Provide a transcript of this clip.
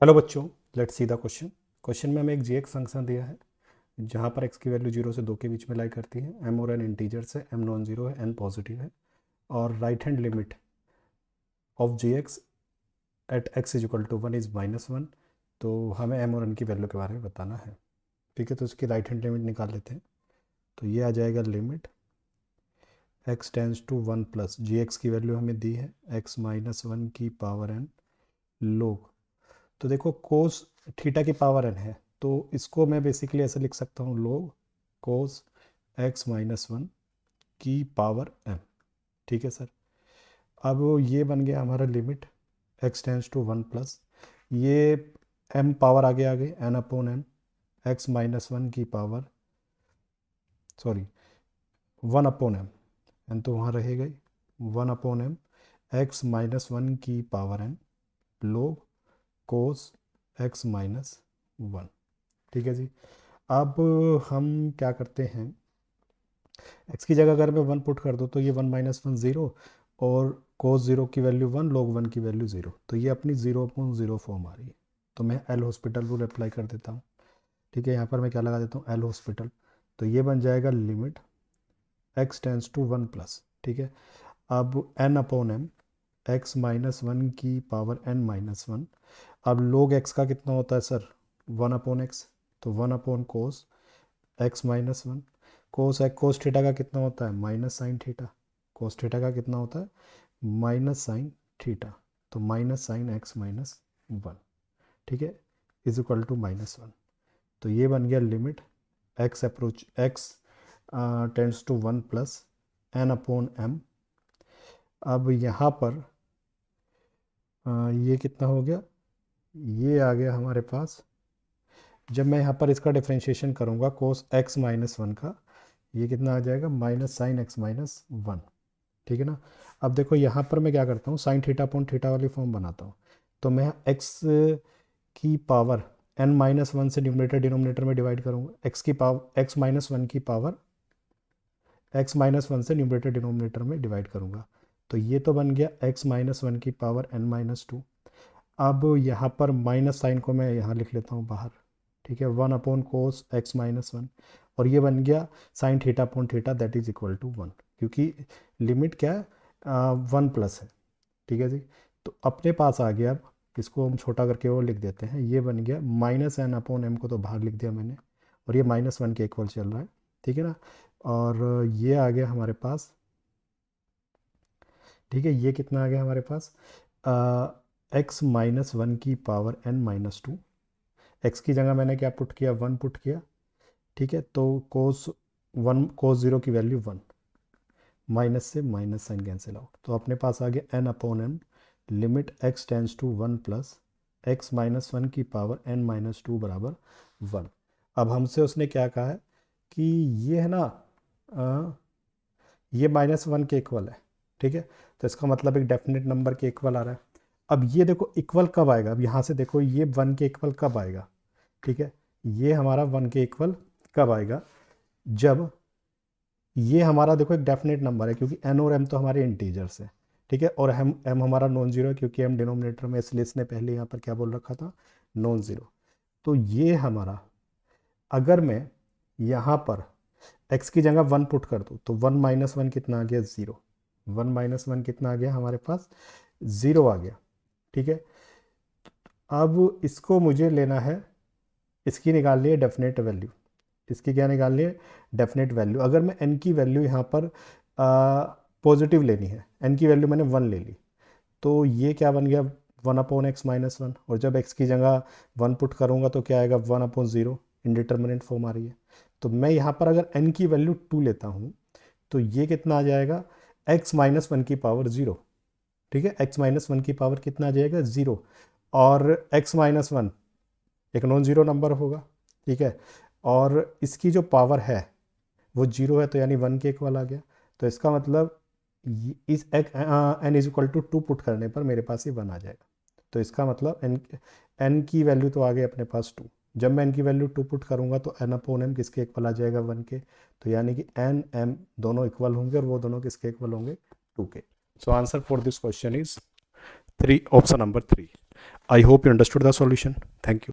Hello बच्चों, let's see the question. Question में हमें एक जी एक्स फंक्शन दिया है जहाँ पर एक्स की वैल्यू 0 से 2 के बीच में लाई करती है। एम और एन इंटीजर्स है, एम नॉन जीरो है, एन पॉजिटिव है और right hand limit of g x at x is equal to 1 is -1। तो हमें एम और एन की वैल्यू के बारे में बताना है। ठीक है, तो इसकी राइट हैंड लिमिट निकाल लेते हैं। तो ये आ जाएगा limit x tends to 1 plus g x की वैल्यू हमें दी है एक्स -1 की पावर एन लोग। तो देखो कोस थीटा की पावर एन है, तो इसको मैं बेसिकली ऐसे लिख सकता हूँ लोग कोस x-1 की पावर m। ठीक है सर। अब ये बन गया हमारा limit x tends to 1 plus ये m पावर आगे आ गई n अपॉन m x-1 की power sorry 1 upon m n तो वहाँ रहेगा ही 1 अपॉन m x-1 की पावर n लोग कोस x-1। ठीक है जी। अब हम क्या करते हैं, x की जगह अगर मैं 1 पुट कर दूँ तो ये 1 - 1 0 और कोस 0 की वैल्यू 1 log 1 की वैल्यू 0, तो ये अपनी 0/0 फॉर्म आ रही है। तो मैं एल हॉस्पिटल रूल अप्लाई कर देता हूँ। ठीक है, यहाँ पर मैं क्या लगा देता हूँ एल हॉस्पिटल। तो ये बन जाएगा limit x tends to 1 plus. ठीक है, अब n अपॉन m x-1 की पावर n-1। अब log x का कितना होता है सर 1 अपॉन x, तो 1 अपॉन कोस x-1। कोस थीटा का कितना होता है minus sine theta. Cos theta का कितना होता है माइनस साइन थीटा, तो माइनस साइन x-1। ठीक है, इज इक्वल टू -1। तो ये बन गया limit x approach x tends to 1 plus n upon m। अब यहाँ पर ये कितना हो गया, ये आ गया हमारे पास। जब मैं यहाँ पर इसका डिफ्रेंशिएशन करूँगा कोस x-1 का, ये कितना आ जाएगा माइनस साइन x-1। ठीक है ना। अब देखो यहाँ पर मैं क्या करता हूँ साइन थीटा अपॉन थीटा वाली फॉर्म बनाता हूँ। तो मैं x की पावर n-1 से न्यूमरेटर डिनोमिनेटर में डिवाइड करूँगा। x की पावर x-1 की पावर x-1 से न्यूमरेटर डिनोमिनेटर में डिवाइड करूँगा। तो ये तो बन गया x-1 की पावर n-2। अब यहाँ पर माइनस साइन को मैं यहाँ लिख लेता हूँ बाहर। ठीक है, 1 अपॉन कोस x-1 और ये बन गया sine theta upon theta that is equal to 1, क्योंकि लिमिट क्या है 1 प्लस है। ठीक है जी। तो अपने पास आ गया। अब इसको हम छोटा करके वो लिख देते हैं, ये बन गया -n अपॉन m को तो बाहर लिख दिया मैंने, और ये -1 के इक्वल चल रहा है। ठीक है ना। और ये आ गया हमारे पास। ठीक है, ये कितना आ गया हमारे पास x-1 की पावर n-2। x की जगह मैंने क्या पुट किया 1 पुट किया। ठीक है, तो कोस 0 की वैल्यू 1, माइनस से माइनस साइन कैंसिल आउट, तो अपने पास आ गया n upon m limit x tends to 1 plus x-1 की पावर n-2 बराबर 1। अब हमसे उसने क्या कहा है कि ये है ना ये -1 के इक्वल है। ठीक है, तो इसका मतलब एक डेफिनेट नंबर के इक्वल आ रहा है। अब ये देखो इक्वल कब आएगा, अब यहाँ से देखो ये 1 के इक्वल कब आएगा। ठीक है, ये हमारा 1 के इक्वल कब आएगा, जब ये हमारा देखो एक डेफिनेट नंबर है, क्योंकि n और m तो हमारे इंटीजर्स है। ठीक है, और हम m हमारा नॉन जीरो है क्योंकि m डिनोमिनेटर में, इसलिए इसने पहले यहाँ पर क्या बोल रखा था नॉन जीरो। तो ये हमारा अगर मैं यहाँ पर x की जगह 1 पुट कर दूँ तो 1 - 1 कितना आ गया 0। 1 - 1 कितना आ गया हमारे पास 0 आ गया। ठीक है, अब इसको मुझे लेना है, इसकी निकालनी है डेफिनेट वैल्यू। इसकी क्या निकालनी है डेफिनेट वैल्यू। अगर मैं n की वैल्यू यहाँ पर पॉजिटिव लेनी है, n की वैल्यू मैंने 1 ले ली, तो ये क्या बन गया 1 अपॉन x-1। और जब x की जगह 1 पुट करूँगा तो क्या आएगा 1/0, इंडिटर्मिनेंट फॉर्म आ रही है। तो मैं यहाँ पर अगर n की वैल्यू 2 लेता हूँ तो ये कितना आ जाएगा x-1 की पावर 0। ठीक है, x-1 की पावर कितना आ जाएगा 0, और x-1 एक नॉन जीरो नंबर होगा। ठीक है, और इसकी जो पावर है वो 0 है, तो यानी 1 के इक्वल आ गया। तो इसका मतलब इस n is equal to 2 put करने पर मेरे पास ये 1 आ जाएगा। तो इसका मतलब n की वैल्यू तो आ गई अपने पास 2। जब मैं n की वैल्यू 2 पुट करूंगा तो n अपॉन m किसके इक्वल आ जाएगा 1 के, तो यानी कि n m दोनों इक्वल होंगे और वो दोनों किसके इक्वल होंगे 2 के। So answer for this question is 3, option number 3। I hope you understood the solution. Thank you.